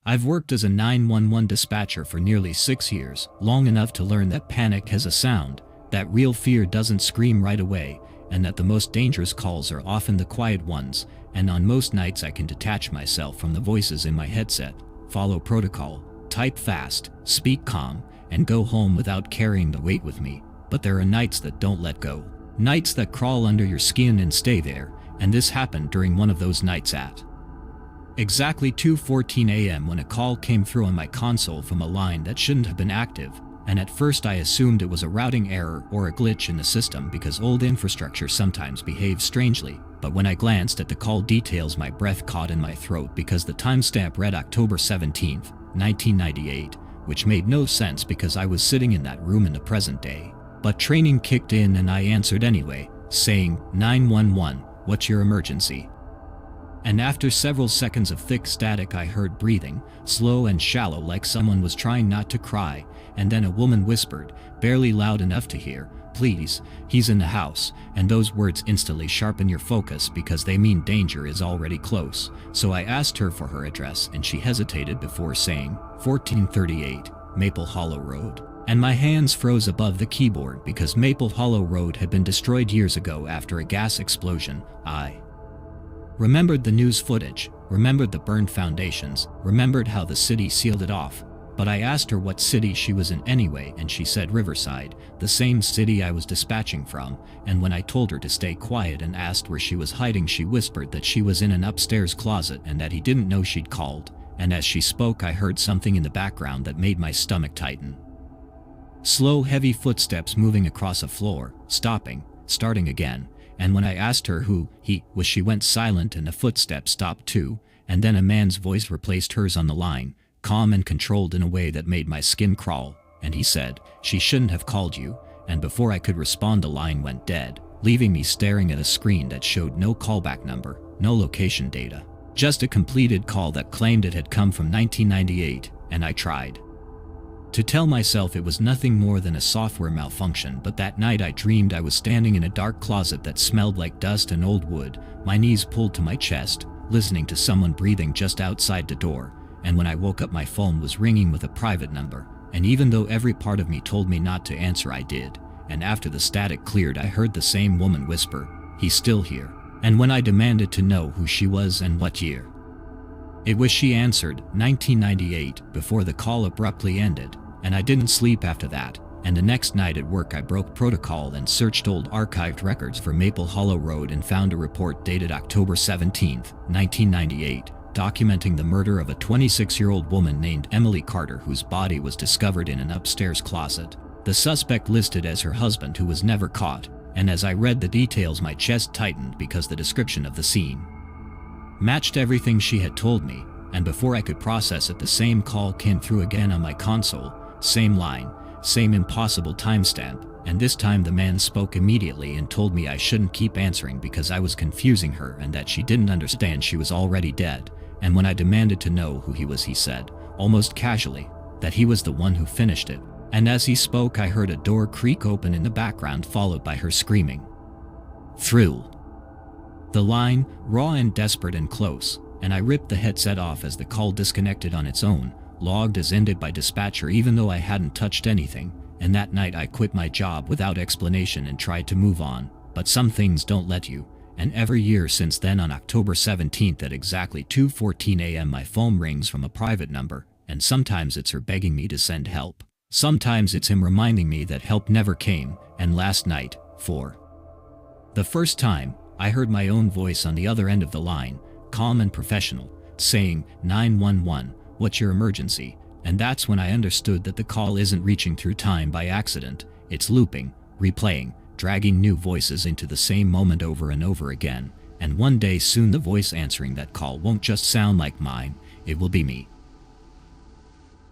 I've worked as a 911 dispatcher for nearly 6 years, long enough to learn that panic has a sound, that real fear doesn't scream right away, and that the most dangerous calls are often the quiet ones, and on most nights I can detach myself from the voices in my headset, follow protocol, type fast, speak calm, and go home without carrying the weight with me. But there are nights that don't let go. Nights that crawl under your skin and stay there, and this happened during one of those nights at exactly 2:14 a.m. when a call came through on my console from a line that shouldn't have been active, and at first I assumed it was a routing error or a glitch in the system because old infrastructure sometimes behaves strangely, but when I glanced at the call details my breath caught in my throat because the timestamp read October 17, 1998, which made no sense because I was sitting in that room in the present day. But training kicked in and I answered anyway, saying, "911, what's your emergency?" And after several seconds of thick static I heard breathing, slow and shallow like someone was trying not to cry, and then a woman whispered, barely loud enough to hear, "Please, he's in the house," and those words instantly sharpen your focus because they mean danger is already close. So I asked her for her address and she hesitated before saying, 1438, Maple Hollow Road. And my hands froze above the keyboard because Maple Hollow Road had been destroyed years ago after a gas explosion. I remembered the news footage, remembered the burned foundations, remembered how the city sealed it off. But I asked her what city she was in anyway and she said Riverside, the same city I was dispatching from, and when I told her to stay quiet and asked where she was hiding she whispered that she was in an upstairs closet and that he didn't know she'd called, and as she spoke I heard something in the background that made my stomach tighten. Slow, heavy footsteps moving across a floor, stopping, starting again, and when I asked her who he was she went silent and the footsteps stopped too, and then a man's voice replaced hers on the line, calm and controlled in a way that made my skin crawl, and he said, "She shouldn't have called you," and before I could respond the line went dead, leaving me staring at a screen that showed no callback number, no location data, just a completed call that claimed it had come from 1998, and I tried to tell myself it was nothing more than a software malfunction, but that night I dreamed I was standing in a dark closet that smelled like dust and old wood, my knees pulled to my chest, listening to someone breathing just outside the door, and when I woke up my phone was ringing with a private number, and even though every part of me told me not to answer I did, and after the static cleared I heard the same woman whisper, "He's still here," and when I demanded to know who she was and what year it was she answered, 1998, before the call abruptly ended. And I didn't sleep after that, and the next night at work I broke protocol and searched old archived records for Maple Hollow Road and found a report dated October 17, 1998, documenting the murder of a 26-year-old woman named Emily Carter whose body was discovered in an upstairs closet. The suspect listed as her husband who was never caught, and as I read the details my chest tightened because the description of the scene matched everything she had told me, and before I could process it the same call came through again on my console. Same line, same impossible timestamp, and this time the man spoke immediately and told me I shouldn't keep answering because I was confusing her and that she didn't understand she was already dead, and when I demanded to know who he was he said, almost casually, that he was the one who finished it, and as he spoke I heard a door creak open in the background followed by her screaming through the line, raw and desperate and close, and I ripped the headset off as the call disconnected on its own, logged as ended by dispatcher even though I hadn't touched anything, and that night I quit my job without explanation and tried to move on, but some things don't let you, and every year since then on October 17th at exactly 2:14 a.m. my phone rings from a private number, and sometimes it's her begging me to send help, sometimes it's him reminding me that help never came, and last night, for the first time, I heard my own voice on the other end of the line, calm and professional, saying, 911. What's your emergency? And that's when I understood that the call isn't reaching through time by accident, it's looping, replaying, dragging new voices into the same moment over and over again, and one day soon the voice answering that call won't just sound like mine, it will be me.